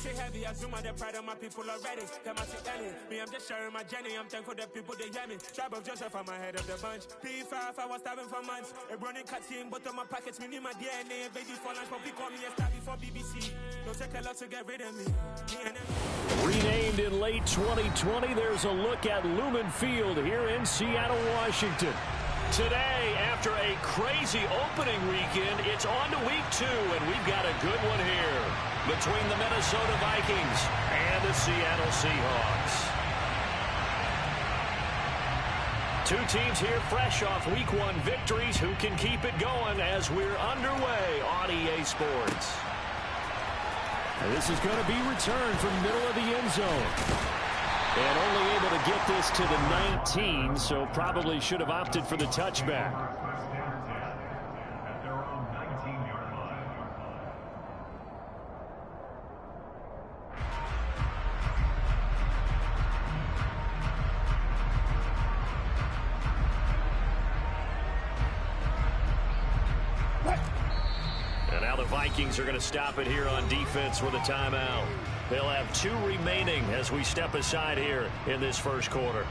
shit heavy, I zoom out the pride of my people already. Come on, sit me, I'm just sharing my journey. I'm thankful that people, they hear me. Tribe of Joseph, I'm ahead of the bunch. P5, I was starving for months. A running cutscene, but on my pockets, me need my DNA. Baby for lunch, but we call me a star before BBC. Don't take a lot to get rid of me. Renamed in late 2020, there's a look at Lumen Field here in Seattle, Washington. Today, after a crazy opening weekend, it's on to week 2, and we've got a good one here between the Minnesota Vikings and the Seattle Seahawks. Two teams here fresh off week 1 victories who can keep it going as we're underway on EA Sports. And this is going to be returned from middle of the end zone. And only able to get this to the 19, so probably should have opted for the touchback. And now the Vikings are going to stop it here on defense with a timeout. They'll have 2 remaining as we step aside here in this first quarter.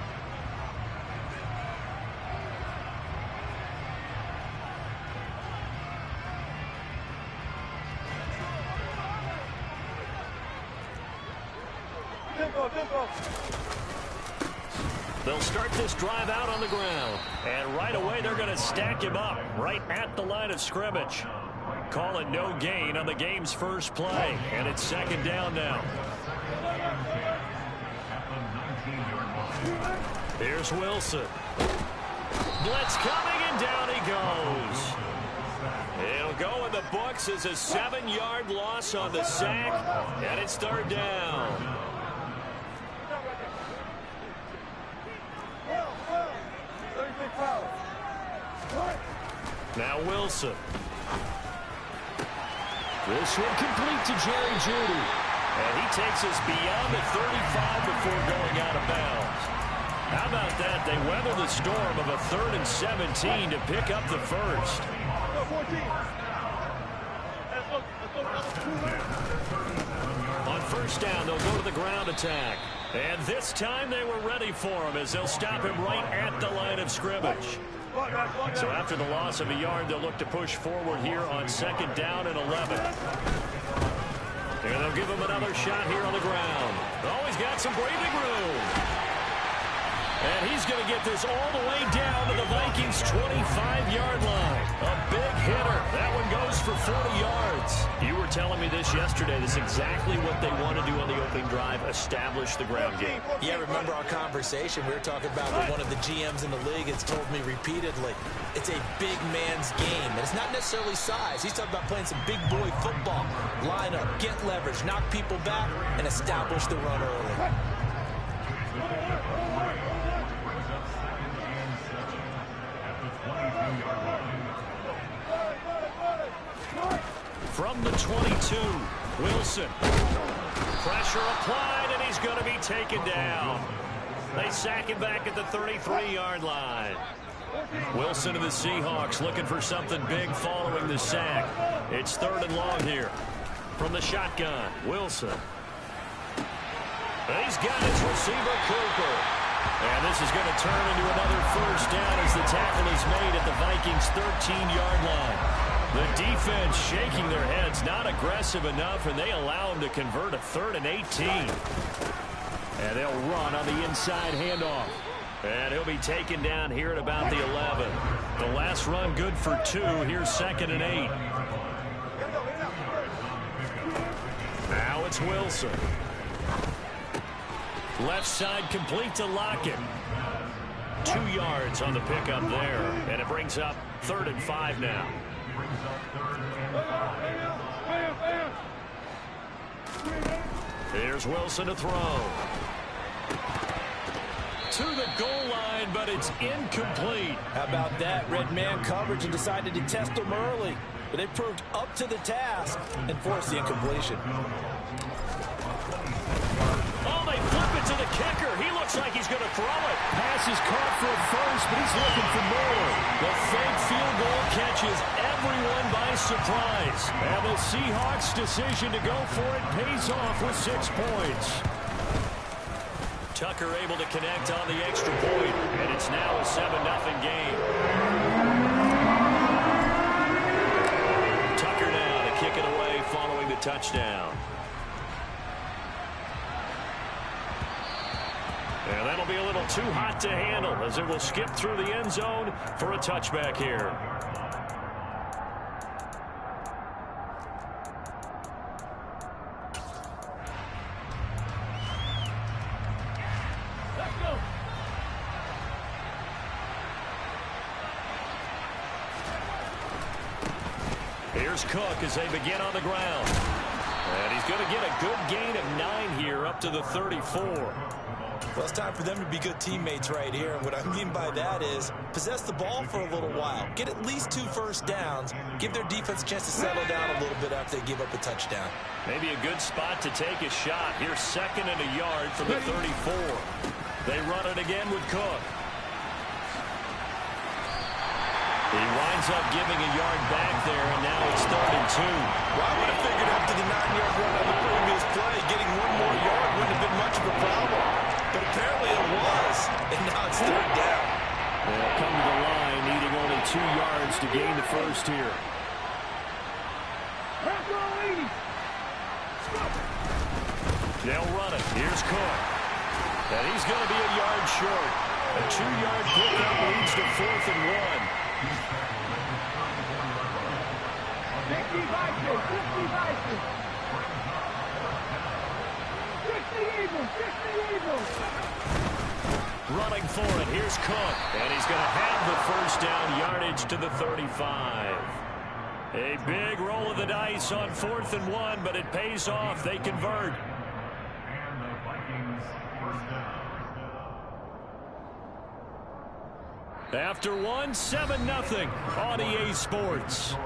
They'll start this drive out on the ground. And right away they're going to stack him up right at the line of scrimmage. Call it no gain on the game's first play. And it's second down now. Here's Wilson. Blitz coming, and down he goes. It'll go in the books as a 7-yard loss on the sack. And it's third down. Now Wilson. This one complete to Jerry Jeudy. And he takes us beyond the 35 before going out of bounds. How about that? They weather the storm of a 3rd and 17 to pick up the first. On first down, they'll go to the ground attack. And this time they were ready for him as they'll stop him right at the line of scrimmage. So after the loss of a yard, they'll look to push forward here on second down and 11. And they'll give him another shot here on the ground. Always got some breathing room. And he's going to get this all the way down to the Vikings' 25-yard line. A big hitter. That one goes for 40 yards. You were telling me this yesterday. This is exactly what they want to do on the opening drive, establish the ground game. Yeah, remember our conversation. We were talking about what one of the GMs in the league has told me repeatedly. It's a big man's game. And it's not necessarily size. He's talking about playing some big boy football. Line up, get leverage, knock people back, and establish the run early. From the 22, Wilson. Pressure applied, and he's going to be taken down. They sack him back at the 33-yard line. Wilson and the Seahawks looking for something big following the sack. It's 3rd and long here. From the shotgun, Wilson. And he's got his receiver, Cooper. And this is going to turn into another first down as the tackle is made at the Vikings' 13-yard line. The defense shaking their heads, not aggressive enough, and they allow him to convert a 3rd and 18. And they'll run on the inside handoff. And he'll be taken down here at about the 11. The last run good for 2. Here's 2nd and 8. Now it's Wilson. Left side complete to Lockett. 2 yards on the pickup there. And it brings up 3rd and 5 now. Here's Wilson to throw. To the goal line, but it's incomplete. How about that? Red man coverage and decided to test them early. But they proved up to the task and forced the incompletion. Oh, they flip it to the kicker. He looks like he's going to throw it. Pass is caught for a first, but he's looking for more. The fake field goal catches everyone by surprise. And the Seahawks' decision to go for it pays off with 6 points. Tucker able to connect on the extra point, and it's now a 7-0 game. Tucker now to kick it away following the touchdown. And that'll be a little too hot to handle as it will skip through the end zone for a touchback here. Here's Cook as they begin on the ground. And he's going to get a good gain of 9 here up to the 34. Well, it's time for them to be good teammates right here. And what I mean by that is possess the ball for a little while. Get at least 2 first downs. Give their defense a chance to settle down a little bit after they give up a touchdown. Maybe a good spot to take a shot. Here's 2nd and a yard from the 34. They run it again with Cook. He winds up giving a yard back there, and now it's 3rd and 2. Well, I would have figured after the 9-yard run on the previous play, getting 1 more yard wouldn't have been much of a problem. But apparently it was, and now it's 3rd down. They'll come to the line, needing only 2 yards to gain the first here. They'll run it. Here's Cook. And he's going to be a yard short. A 2-yard pickup leads to 4th and 1. Running for it. Here's Cook. And he's going to have the first down, yardage to the 35. A big roll of the dice on 4th and 1, but it pays off. They convert. After 1, 7-0 on EA Sports.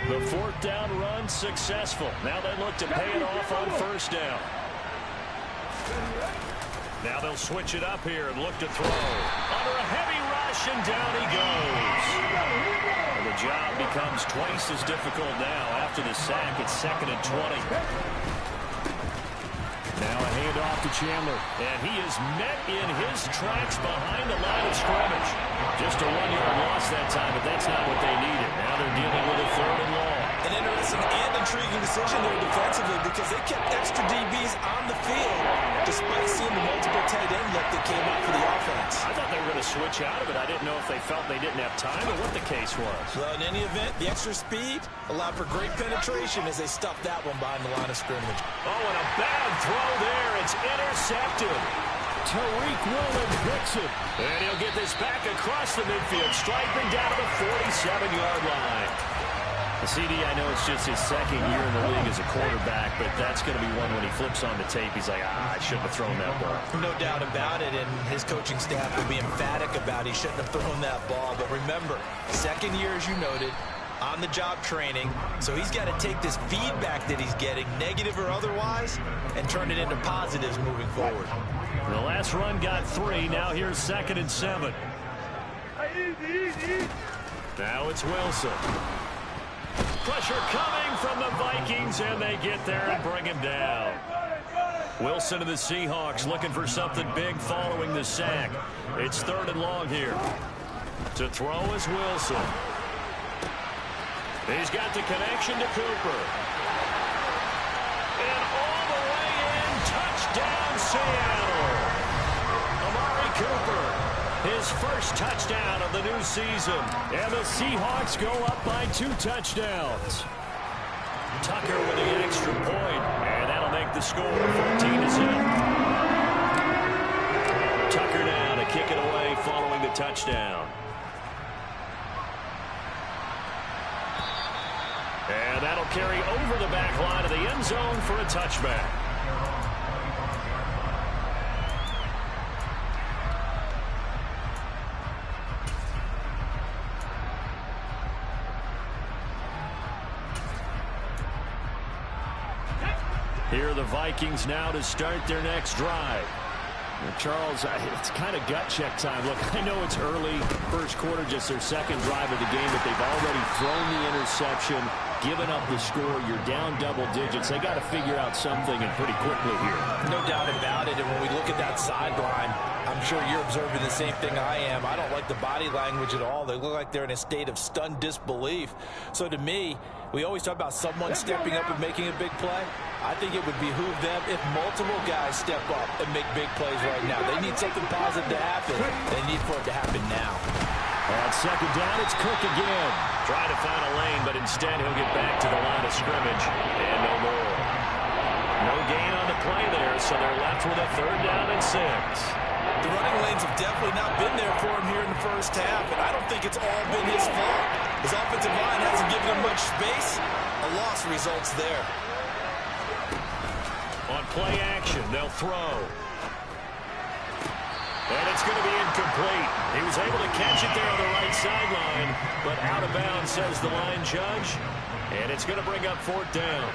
The 4th down run successful. Now they look to pay it off on 1st down. Now they'll switch it up here and look to throw. Under a heavy rush, and down he goes. And the job becomes twice as difficult now after the sack. It's 2nd and 20. Now a handoff to Chandler. And he is met in his tracks behind the line of scrimmage. Just a 1-yard loss that time, but that's not what they needed. Now they're dealing with a 3rd and long. An interesting and intriguing decision there defensively because they kept extra DBs on the field despite seeing the multiple tight end look that came out for the offense. I thought they were going to switch out of it. I didn't know if they felt they didn't have time or what the case was. Well, in any event, the extra speed allowed for great penetration as they stuffed that one behind the line of scrimmage. Oh, and a bad throw there. It's intercepted. Tariq Woolen picks it. And he'll get this back across the midfield, striping down to the 47-yard line. The CD, I know it's just his 2nd year in the league as a quarterback, but that's going to be one when he flips on the tape. He's like, I shouldn't have thrown that ball. No doubt about it, and his coaching staff will be emphatic about he shouldn't have thrown that ball. But remember, 2nd year, as you noted, on-the-job training, so he's got to take this feedback that he's getting, negative or otherwise, and turn it into positives moving forward. The last run got 3. Now here's 2nd and 7. Now it's Wilson. Pressure coming from the Vikings, and they get there and bring him down. Wilson and the Seahawks looking for something big following the sack. It's 3rd and long here. To throw is Wilson. He's got the connection to Cooper. And all the way in, touchdown Seattle. Amari Cooper. His first touchdown of the new season. And the Seahawks go up by 2 touchdowns. Tucker with the extra point, and that'll make the score 14-0. Tucker now to kick it away following the touchdown. And that'll carry over the back line of the end zone for a touchback. Here are the Vikings now to start their next drive. Charles, it's kind of gut check time. Look, I know it's early, first quarter, just their second drive of the game, but they've already thrown the interception, given up the score. You're down double digits. They got to figure out something, and pretty quickly here. No doubt about it. And when we look at that sideline, I'm sure you're observing the same thing I am. I don't like the body language at all. They look like they're in a state of stunned disbelief. So to me, we always talk about someone stepping up and making a big play. I think it would behoove them if multiple guys step up and make big plays right now. They need something positive to happen. They need for it to happen now. On second down, it's Cook again. Trying to find a lane, but instead he'll get back to the line of scrimmage. And no more. No gain on the play there, so they're left with a 3rd down and 6. The running lanes have definitely not been there for him here in the first half, and I don't think it's all been his fault. His offensive line hasn't given him much space. A loss results there. On play action, they'll throw. And it's going to be incomplete. He was able to catch it there on the right sideline, but out of bounds, says the line judge. And it's going to bring up 4th down.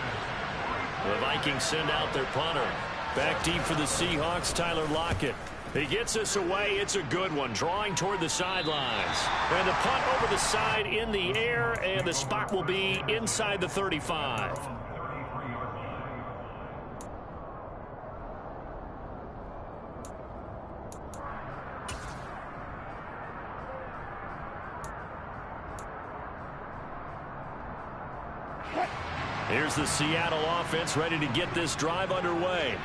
The Vikings send out their punter. Back deep for the Seahawks, Tyler Lockett. He gets us away. It's a good one, drawing toward the sidelines. And the punt over the side in the air, and the spot will be inside the 35. Here's the Seattle offense ready to get this drive underway.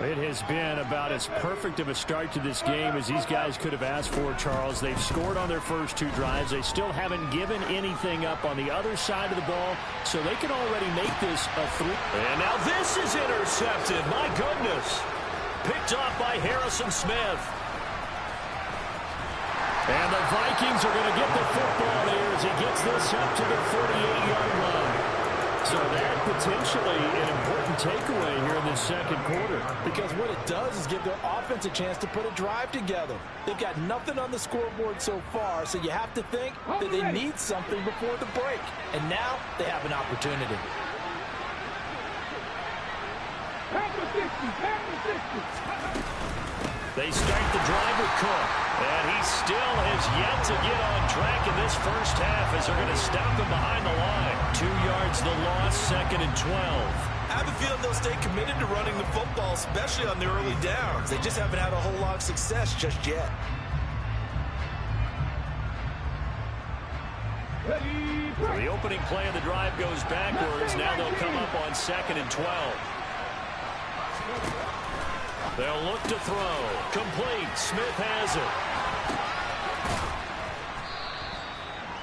It has been about as perfect of a start to this game as these guys could have asked for, Charles. They've scored on their first 2 drives. They still haven't given anything up on the other side of the ball, so they can already make this a 3. And now this is intercepted. My goodness. Picked off by Harrison Smith. And the Vikings are going to get the football there as he gets this up to the 48-yard line. So that potentially an important takeaway here in this second quarter. Because what it does is give their offense a chance to put a drive together. They've got nothing on the scoreboard so far, so you have to think that they need something before the break. And now they have an opportunity. They start the drive with Cook, and he still has yet to get on track in this first half as they're going to stop him behind the line. 2 yards the loss, 2nd and 12. I have a feeling they'll stay committed to running the football, especially on the early downs. They just haven't had a whole lot of success just yet. The opening play of the drive goes backwards. Now they'll come up on 2nd and 12. They'll look to throw. Complete. Smith has it.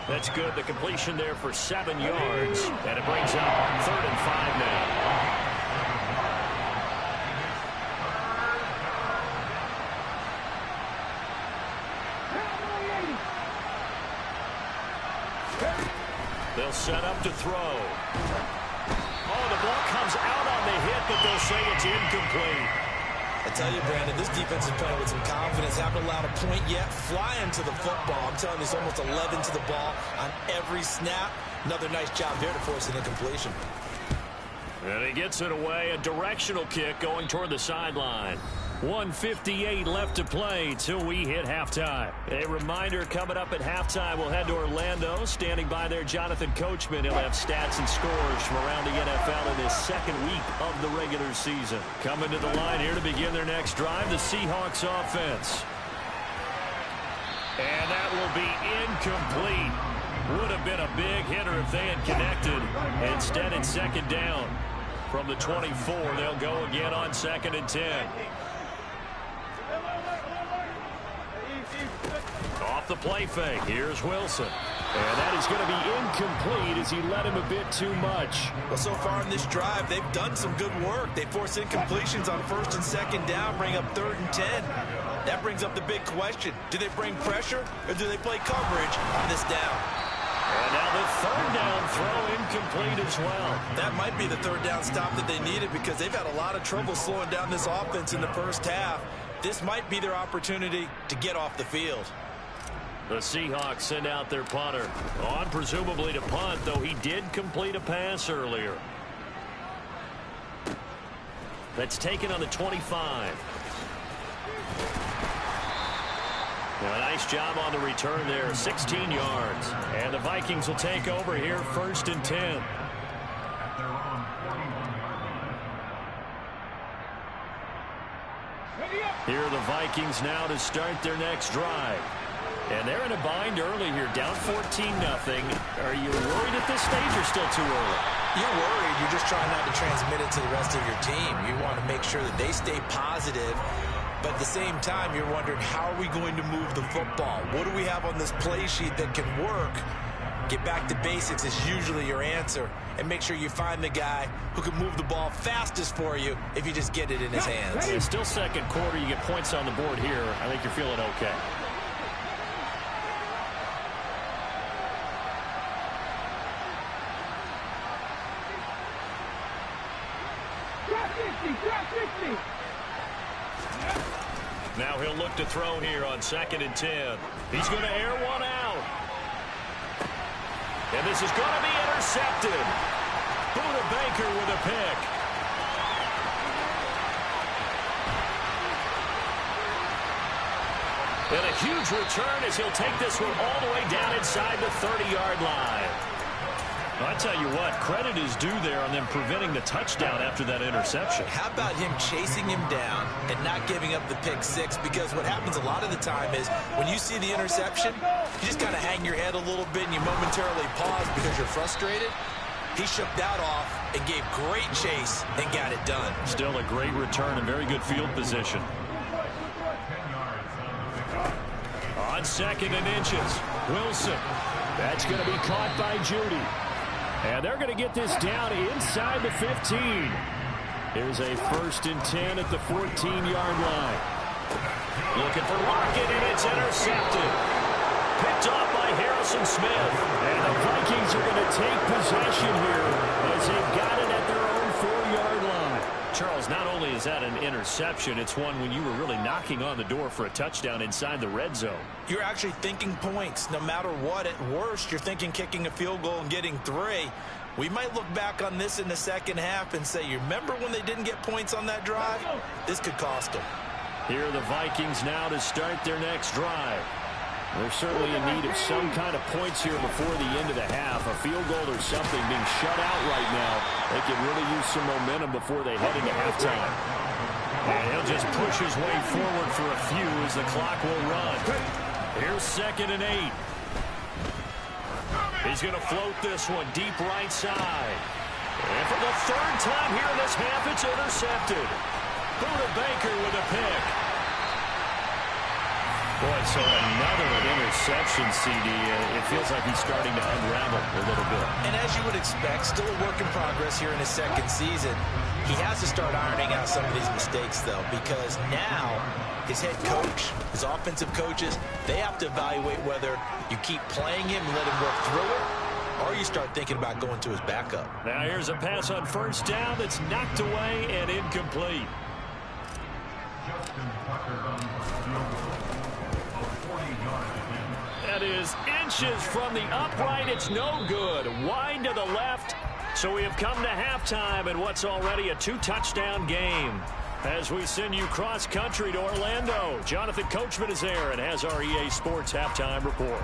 That's good. The completion there for 7 yards. And it brings up 3rd and 5 now. They'll set up to throw. Oh, the ball comes out on the hit, but they'll say it's incomplete. I tell you, Brandon, this defense is playing with some confidence. Haven't allowed a point yet. Flying to the football. I'm telling you, it's almost 11 to the ball on every snap. Another nice job there to force an incompletion. And he gets it away. A directional kick going toward the sideline. 1:58 left to play till we hit halftime. A reminder coming up at halftime, we'll head to Orlando. Standing by there, Jonathan Coachman. He'll have stats and scores from around the NFL in this second week of the regular season. Coming to the line here to begin their next drive, the Seahawks offense. And that will be incomplete. Would have been a big hitter if they had connected. Instead, it's 2nd down. From the 24, they'll go again on 2nd and 10. Off the play fake. Here's Wilson. And that is going to be incomplete as he led him a bit too much. Well, so far in this drive, they've done some good work. They force incompletions on 1st and 2nd down, bring up 3rd and 10. That brings up the big question. Do they bring pressure or do they play coverage on this down? And now the 3rd down throw incomplete as well. That might be the 3rd down stop that they needed because they've had a lot of trouble slowing down this offense in the first half. This might be their opportunity to get off the field. The Seahawks send out their punter. On presumably to punt, though he did complete a pass earlier. That's taken on the 25. Well, a nice job on the return there, 16 yards. And the Vikings will take over here, 1st and 10. Here are the Vikings now to start their next drive. And they're in a bind early here, down 14-0. Are you worried at this stage or still too early? You're worried. You're just trying not to transmit it to the rest of your team. You want to make sure that they stay positive. But at the same time, you're wondering, how are we going to move the football? What do we have on this play sheet that can work? Get back to basics is usually your answer. And make sure you find the guy who can move the ball fastest for you if you just get it in his hands. It's still second quarter. You get points on the board here. I think you're feeling okay. Now he'll look to throw here on 2nd and 10. He's going to air one out. And this is going to be intercepted. Buda Baker with a pick. And a huge return as he'll take this one all the way down inside the 30-yard line. I tell you what, credit is due there on them preventing the touchdown after that interception. How about him chasing him down and not giving up the pick six? Because what happens a lot of the time is when you see the interception, you just kind of hang your head a little bit and you momentarily pause because you're frustrated. He shook that off and gave great chase and got it done. Still a great return and very good field position. On 2nd and inches, Wilson. That's going to be caught by Judy. And they're going to get this down inside the 15. Here's a 1st and 10 at the 14-yard line. Looking for Lockett, and it's intercepted. Picked off by Harrison Smith. And the Vikings are going to take possession here as they've got it at their own 4-yard line. Charles, not only is that an interception, it's one when you were really knocking on the door for a touchdown inside the red zone. You're actually thinking points. No matter what, at worst, you're thinking kicking a field goal and getting 3. We might look back on this in the second half and say, you remember when they didn't get points on that drive? This could cost them. Here are the Vikings now to start their next drive. They're certainly in need of some kind of points here before the end of the half. A field goal or something being shut out right now. They could really use some momentum before they head into halftime. And he'll just push his way forward for a few as the clock will run. Here's 2nd and 8. He's going to float this one deep right side. And for the 3rd time here in this half, it's intercepted. Buda Baker with a pick. Boy, so another interception, CD. It feels like he's starting to unravel a little bit. And as you would expect, still a work in progress here in his 2nd season. He has to start ironing out some of these mistakes, though, because now his head coach, his offensive coaches, they have to evaluate whether you keep playing him and let him work through it, or you start thinking about going to his backup. Now here's a pass on 1st down that's knocked away and incomplete. That is inches from the upright. It's no good. Wide to the left. So we have come to halftime in what's already a 2-touchdown game. As we send you cross-country to Orlando, Jonathan Coachman is there and has our EA Sports Halftime Report.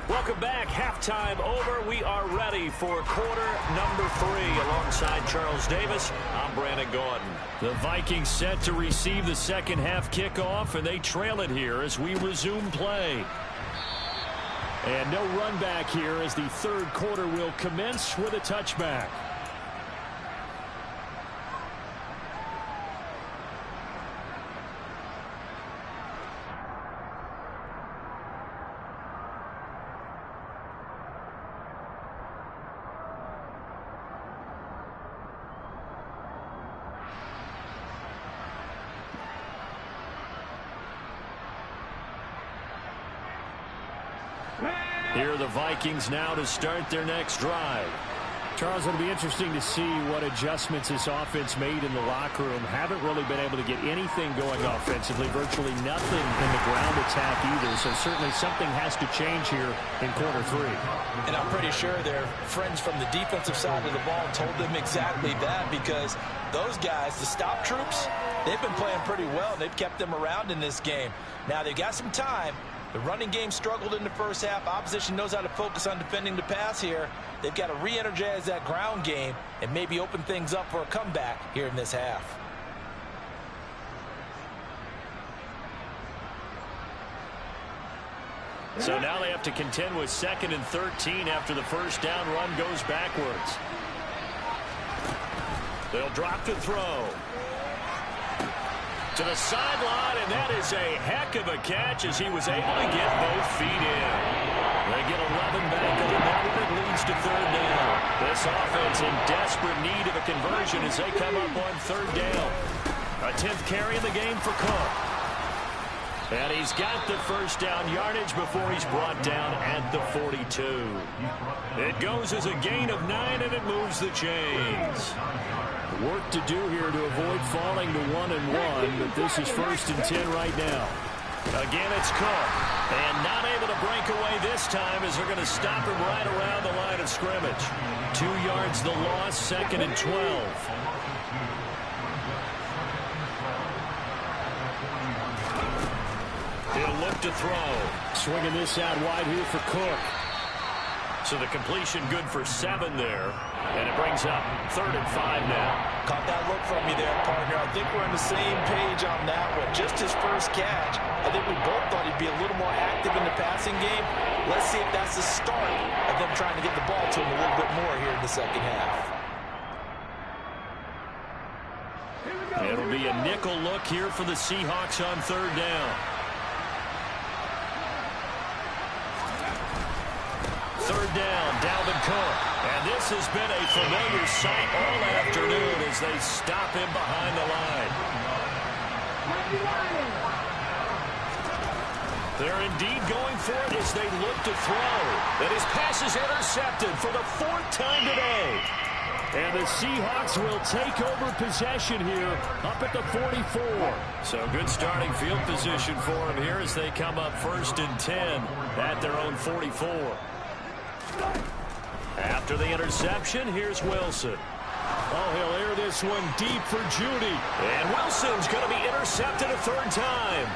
Welcome back. Halftime over. We are ready for quarter number 3. Alongside Charles Davis, I'm Brandon Gordon. The Vikings set to receive the second half kickoff, and they trail it here as we resume play. And no run back here as the 3rd quarter will commence with a touchback. Here are the Vikings now to start their next drive. Charles, it'll be interesting to see what adjustments this offense made in the locker room. Haven't really been able to get anything going offensively, virtually nothing in the ground attack either. So certainly something has to change here in quarter 3. And I'm pretty sure their friends from the defensive side of the ball told them exactly that, because those guys, the stop troops, they've been playing pretty well. They've kept them around in this game. Now they've got some time. The running game struggled in the first half. Opposition knows how to focus on defending the pass here. They've got to re-energize that ground game and maybe open things up for a comeback here in this half. So now they have to contend with 2nd and 13 after the first down run goes backwards. They'll drop to throw. To the sideline, and that is a heck of a catch as he was able to get both feet in. They get 11 back on the network. It leads to 3rd down. This offense in desperate need of a conversion as they come up on 3rd down. A 10th carry in the game for Cook. And he's got the first down yardage before he's brought down at the 42. It goes as a gain of 9, and it moves the chains. Work to do here to avoid falling to 1-1, but this is 1st and 10 right now. Again, it's Cook. And not able to break away this time as they're going to stop him right around the line of scrimmage. 2 yards the loss, 2nd and 12. He'll look to throw. Swinging this out wide here for Cook. So the completion good for 7 there. And it brings up 3rd and 5 now. Caught that look from me there, partner. I think we're on the same page on that one. Just his first catch. I think we both thought he'd be a little more active in the passing game. Let's see if that's the start of them trying to get the ball to him a little bit more here in the second half. It'll be a nickel look here for the Seahawks on 3rd down. 3rd down, Dalvin Cook. And this has been a familiar sight all afternoon as they stop him behind the line. They're indeed going for it as they look to throw. And his pass is intercepted for the 4th time today. And the Seahawks will take over possession here up at the 44. So good starting field position for him here as they come up 1st and 10 at their own 44. After the interception, here's Wilson. Oh, he'll air this one deep for Judy. And Wilson's going to be intercepted a 3rd time.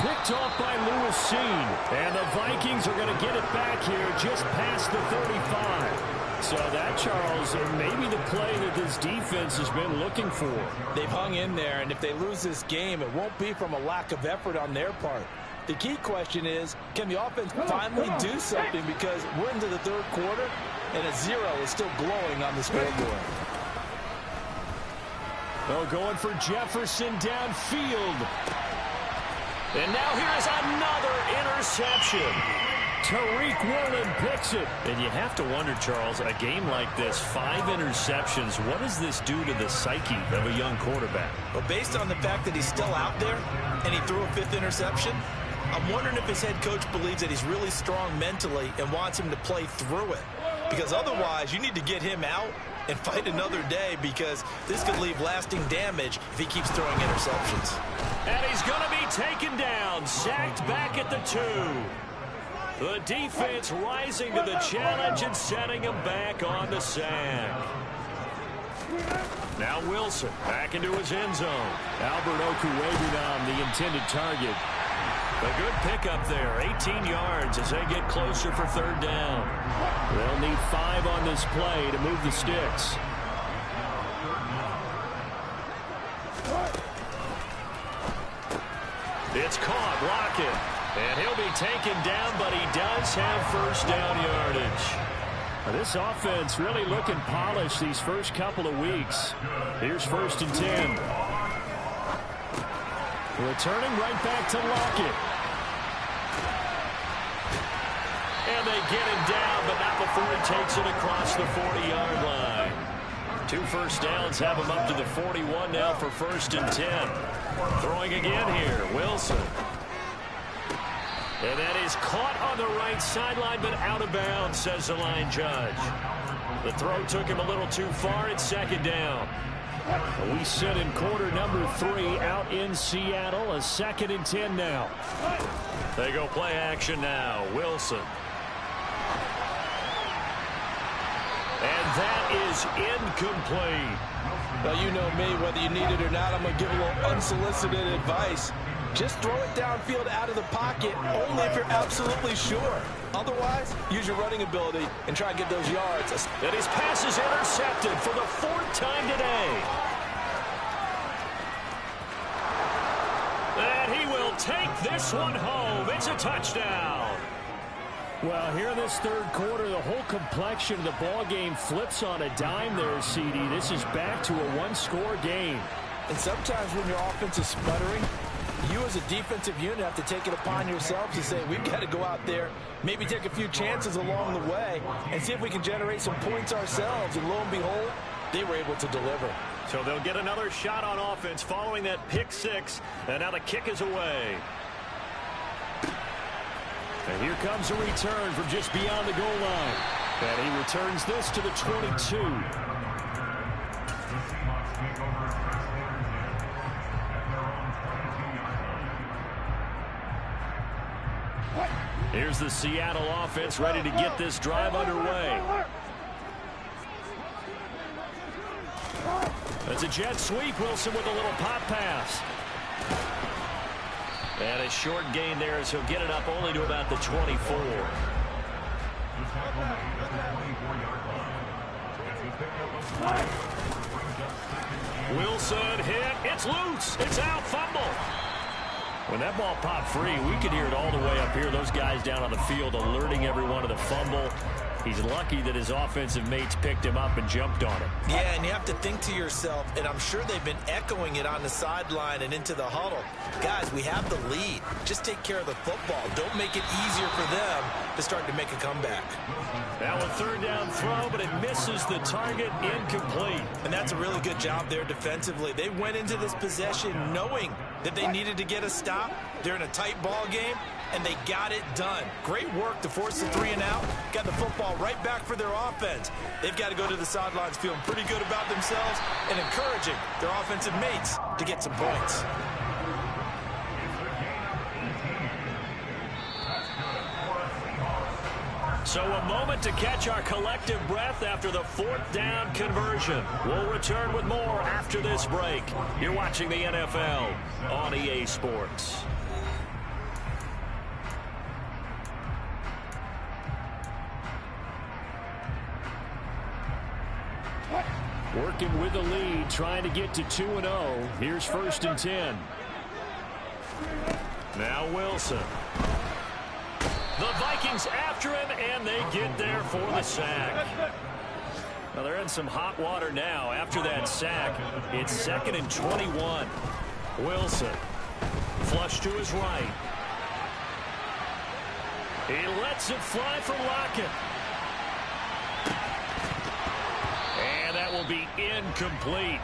Picked off by Lewis Seen. And the Vikings are going to get it back here just past the 35. So that, Charles, may be the play that this defense has been looking for. They've hung in there, and if they lose this game, it won't be from a lack of effort on their part. The key question is, can the offense finally do something, because we're into the 3rd quarter, and a 0 is still glowing on the scoreboard. Oh, going for Jefferson downfield. And now here is another interception. Tariq Woolen picks it. And you have to wonder, Charles, a game like this, 5 interceptions, what does this do to the psyche of a young quarterback? Well, based on the fact that he's still out there and he threw a 5th interception, I'm wondering if his head coach believes that he's really strong mentally and wants him to play through it. Because otherwise, you need to get him out and fight another day, because this could leave lasting damage if he keeps throwing interceptions. And he's going to be taken down, sacked back at the 2. The defense rising to the challenge and setting him back on the sack. Now Wilson back into his end zone. Albert Oku waving on the intended target. A good pickup there, 18 yards as they get closer for 3rd down. They'll need 5 on this play to move the sticks. It's caught, Lockett. And he'll be taken down, but he does have 1st down yardage. This offense really looking polished these first couple of weeks. Here's 1st and 10. Returning right back to Lockett. And they get him down, but not before he takes it across the 40-yard line. 2 first downs have him up to the 41 now for 1st and 10. Throwing again here, Wilson. And that is caught on the right sideline, but out of bounds, says the line judge. The throw took him a little too far. It's second down. We sit in quarter number 3 out in Seattle. A 2nd and 10 now. They go play action now. Wilson. And that is incomplete. Well, you know me, whether you need it or not, I'm going to give a little unsolicited advice. Just throw it downfield out of the pocket, only if you're absolutely sure. Otherwise, use your running ability and try and get those yards. And his pass is intercepted for the 4th time today. And he will take this one home. It's a touchdown. Well, here in this 3rd quarter, the whole complexion of the ball game flips on a dime there, CD. This is back to a one-score game. And sometimes when your offense is sputtering, you as a defensive unit have to take it upon yourselves to say, we've got to go out there, maybe take a few chances along the way, and see if we can generate some points ourselves. And lo and behold, they were able to deliver. So they'll get another shot on offense following that pick 6. And now the kick is away. And here comes a return from just beyond the goal line. And he returns this to the 22. Here's the Seattle offense ready to get this drive underway. That's a jet sweep. Wilson with a little pop pass. And a short gain there as he'll get it up only to about the 24. Wilson hit. It's loose. It's out. Fumble. When that ball popped free, we could hear it all the way up here. Those guys down on the field alerting everyone of the fumble. He's lucky that his offensive mates picked him up and jumped on it. Yeah, and you have to think to yourself, and I'm sure they've been echoing it on the sideline and into the huddle. Guys, we have the lead. Just take care of the football. Don't make it easier for them to start to make a comeback. Now a 3rd down throw, but it misses the target. Incomplete. And that's a really good job there defensively. They went into this possession knowing that they needed to get a stop. They're in a tight ball game, and they got it done. Great work to force the 3 and out. Got the football right back for their offense. They've got to go to the sidelines feeling pretty good about themselves and encouraging their offensive mates to get some points. So a moment to catch our collective breath after the 4th down conversion. We'll return with more after this break. You're watching the NFL on EA Sports. Working with the lead, trying to get to 2-0. Here's 1st and 10. Now Wilson. The Vikings after him, and they get there for the sack. Well, they're in some hot water now. After that sack, it's 2nd and 21. Wilson. Flush to his right. He lets it fly for Lockett. And that will be incomplete.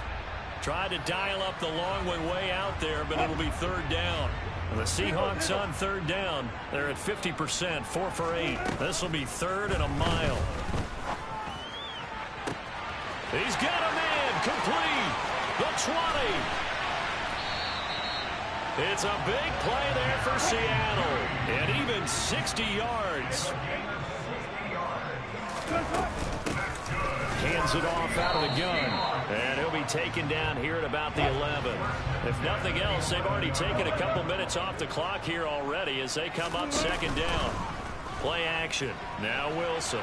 Tried to dial up the long one way out there, but it'll be 3rd down. And the Seahawks on 3rd down. They're at 50%, 4 for 8. This will be 3rd and a mile. He's got a man complete. The 20. It's a big play there for Seattle. And even 60 yards. Hands it off out of the gun. And he'll be taken down here at about the 11. If nothing else, they've already taken a couple minutes off the clock here already as they come up 2nd down. Play action. Now Wilson.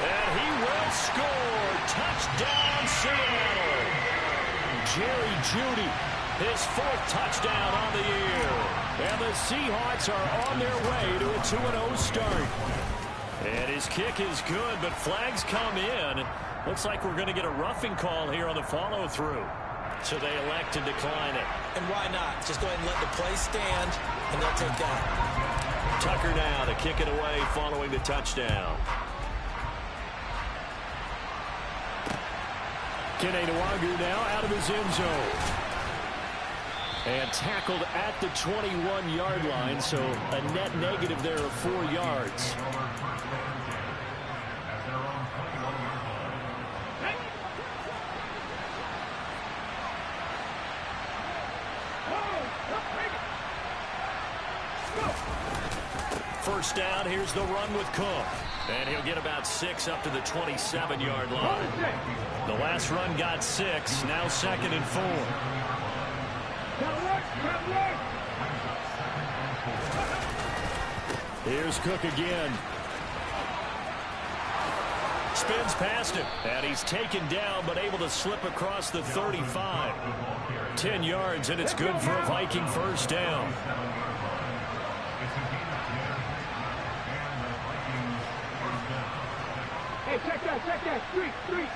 And he will score. Touchdown, Seattle. Jerry Jeudy, his 4th touchdown on the year. And the Seahawks are on their way to a 2-0 start. And his kick is good, but flags come in. Looks like we're going to get a roughing call here on the follow-through. So they elect to decline it. And why not? Just go ahead and let the play stand, and they'll take that. Tucker now to kick it away following the touchdown. Kene Nwagu now out of his end zone. And tackled at the 21-yard line, so a net negative there of 4 yards. First down, here's the run with Cook. And he'll get about 6 up to the 27-yard line. The last run got 6, now 2nd and 4. Here's Cook again. Spins past him, and he's taken down, but able to slip across the 35. 10 yards, and it's good for a Viking first down. Hey, check that, street.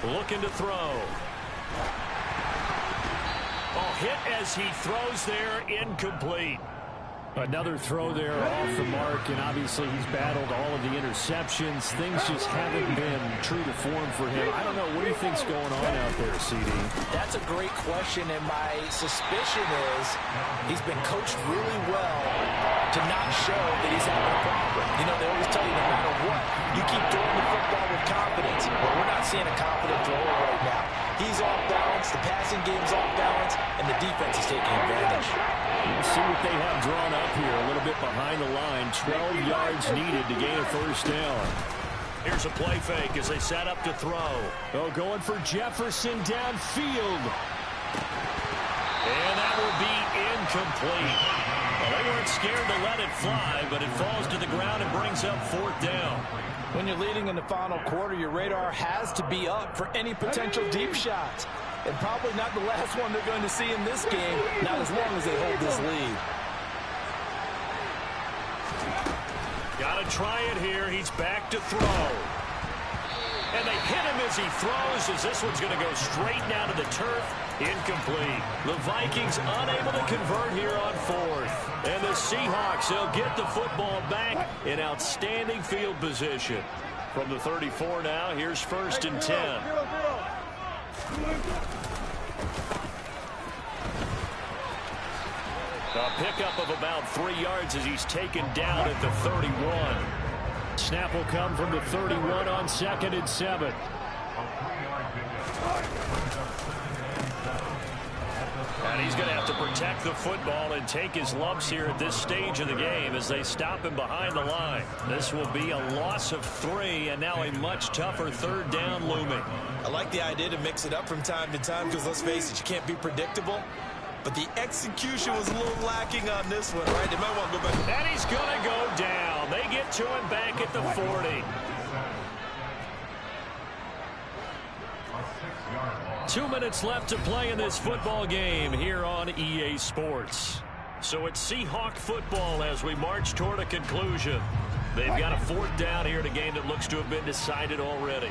Looking to throw. Oh, hit as he throws there, incomplete. Another throw there off the mark, and obviously he's battled all of the interceptions. Things just haven't been true to form for him. I don't know. What do you think's going on out there, CD? That's a great question, and my suspicion is he's been coached really well to not show that he's having a problem. You know, they always tell you no matter what, you keep throwing the football with confidence. Well, we're not seeing a confident thrower right now. He's off balance, the passing game's off balance, and the defense is taking advantage. Let's see what they have drawn up here. A little bit behind the line. 12 yards needed to gain a first down. Here's a play fake as they set up to throw. Oh, going for Jefferson downfield. And that will be incomplete. Well, they weren't scared to let it fly, but it falls to the ground and brings up 4th down. When you're leading in the final quarter, your radar has to be up for any potential deep shots. And probably not the last one they're going to see in this game, not as long as they hold this lead. Got to try it here. He's back to throw. And they hit him as he throws, as this one's going to go straight down to the turf. Incomplete. The Vikings unable to convert here on 4th. And the Seahawks, they'll get the football back in outstanding field position. From the 34 now, here's 1st and 10. A pickup of about 3 yards as he's taken down at the 31. Snap will come from the 31 on 2nd and 7. And he's going to have to protect the football and take his lumps here at this stage of the game as they stop him behind the line. This will be a loss of 3, and now a much tougher 3rd down looming. I like the idea to mix it up from time to time because, let's face it, you can't be predictable. But the execution was a little lacking on this one, right? They might want to go back. And he's going to go down. They get to him back at the 40. 2 minutes left to play in this football game here on EA Sports. So it's Seahawk football as we march toward a conclusion. They've got a 4th down here in a game that looks to have been decided already.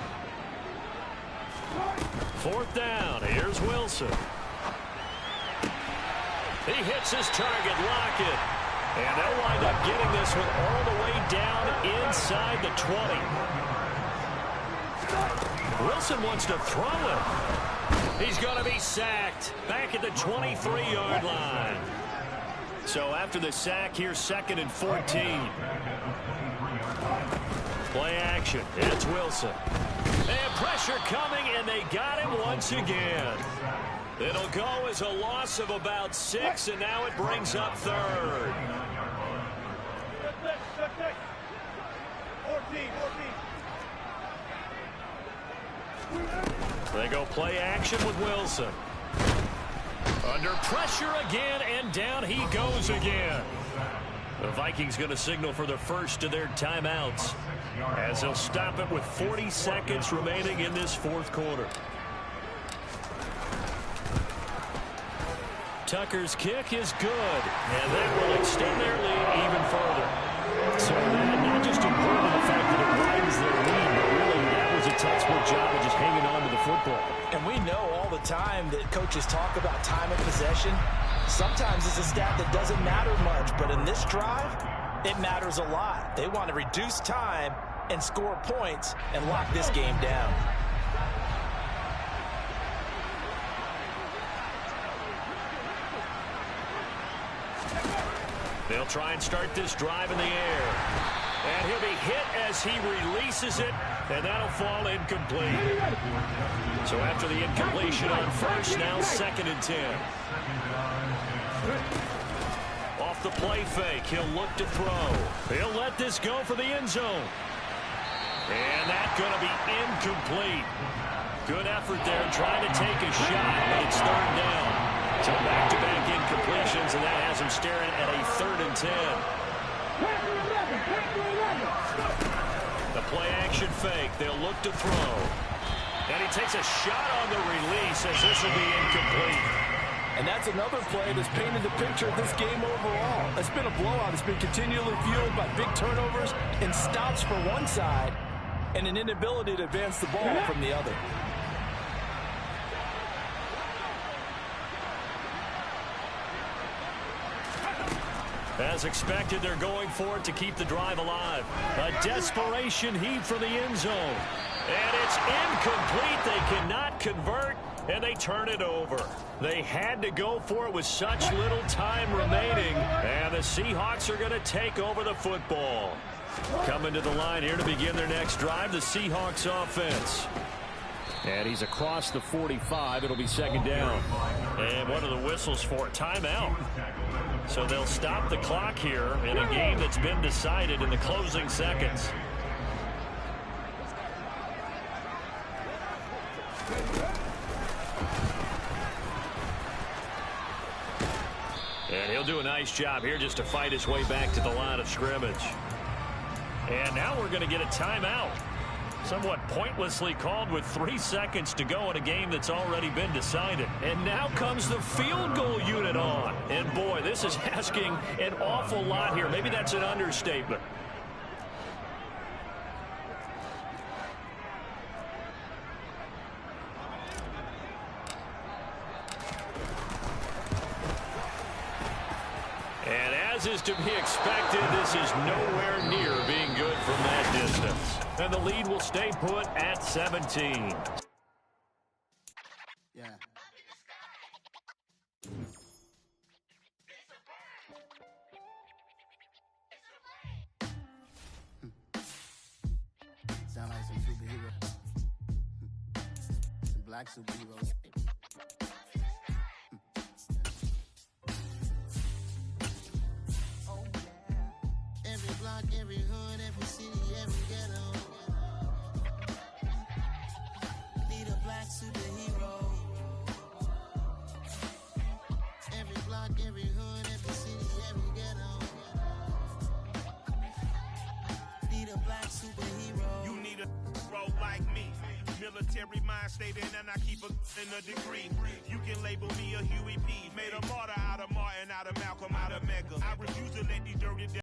4th down. Here's Wilson. He hits his target, Lockett. And they'll wind up getting this one all the way down inside the 20. Wilson wants to throw it. He's going to be sacked back at the 23-yard line. So after the sack, here's 2nd and 14. Play action. It's Wilson. And pressure coming, and they got him once again. It'll go as a loss of about 6, and now it brings up 3rd. 14. They go play action with Wilson. Under pressure again, and down he goes again. The Vikings going to signal for the first of their timeouts as they'll stop it with 40 seconds remaining in this 4th quarter. Tucker's kick is good, and that will extend their lead even further. So that not just important the fact that it widens their lead, but really that was a textbook job of just hanging on to the football. And we know all the time that coaches talk about time of possession. Sometimes it's a stat that doesn't matter much, but in this drive, it matters a lot. They want to reduce time and score points and lock this game down. They'll try and start this drive in the air. And he'll be hit as he releases it, and that'll fall incomplete. So after the incompletion on first, now 2nd and 10. Off the play fake, he'll look to throw. He'll let this go for the end zone. And that's going to be incomplete. Good effort there trying to take a shot, but it's 3rd down. So back-to-back incompletions, and that has him staring at a 3rd and 10. The play-action fake, they'll look to throw. And he takes a shot on the release as this will be incomplete. And that's another play that's painted the picture of this game overall. It's been a blowout. It's been continually fueled by big turnovers and stops for one side and an inability to advance the ball from the other. As expected, they're going for it to keep the drive alive. A desperation heave for the end zone. And it's incomplete. They cannot convert, and they turn it over. They had to go for it with such little time remaining, and the Seahawks are going to take over the football. Coming to the line here to begin their next drive, the Seahawks offense. And he's across the 45. It'll be 2nd down. And what are the whistles for? Timeout. So they'll stop the clock here in a game that's been decided in the closing seconds. And he'll do a nice job here just to fight his way back to the line of scrimmage. And now we're going to get a timeout. Somewhat pointlessly called with 3 seconds to go in a game that's already been decided. And now comes the field goal unit on. And boy, this is asking an awful lot here. Maybe that's an understatement. And as is to be expected, this is nowhere near being good from that distance. And the lead will stay put at 17. Yeah. Sound like some superheroes. Some black superheroes. Every block, every hood, every city, every ghetto. Need a black superhero. Every block, every hood, every city, every ghetto. Need a black superhero. You need a role like me. Military mind state and I keep a degree. You can label me a Huey P. Made a martyr out of Martin, out of Malcolm, out of Mega. I refuse to let these dirty